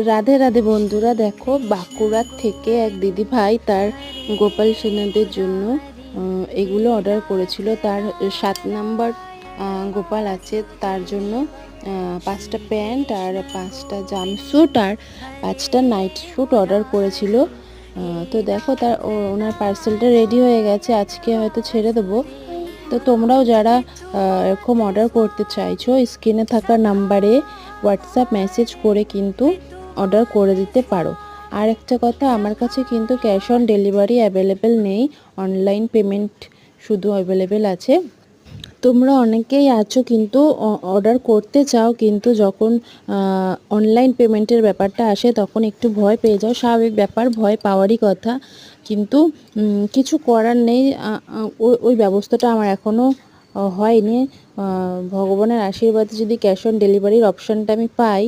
রাধে রাধে বন্ধুরা, দেখো বাঁকুড়ার থেকে এক দিদি ভাই তার গোপাল সোনাদের জন্য এগুলো অর্ডার করেছিল। তার 7 নম্বর গোপাল আছে, তার জন্য 5টা প্যান্ট আর 5টা জাম্পস্যুট আর 5টা নাইট স্যুট অর্ডার করেছিল। তো দেখো ওনার পার্সেলটা রেডি হয়ে গেছে, আজকে হয়তো ছেড়ে দেবো। তো তোমরাও যারা এরকম অর্ডার করতে চাইছো, স্ক্রিনে থাকা নাম্বারে হোয়াটসঅ্যাপ মেসেজ করে কিন্তু অর্ডার করে দিতে পারো। আর একটা কথা, আমার কাছে কিন্তু ক্যাশ অন ডেলিভারি অ্যাভেলেবেল নেই, অনলাইন পেমেন্ট শুধু অ্যাভেলেবেল আছে। তোমরা অনেকেই আছো কিন্তু অর্ডার করতে চাও, কিন্তু যখন অনলাইন পেমেন্টের ব্যাপারটা আসে তখন একটু ভয় পেয়ে যাও। স্বাভাবিক ব্যাপার, ভয় পাওয়ারই কথা, কিন্তু কিছু করার নেই। ওই ব্যবস্থাটা আমার এখনও হয়নি। ভগবানের আশীর্বাদে যদি ক্যাশ অন ডেলিভারির অপশানটা আমি পাই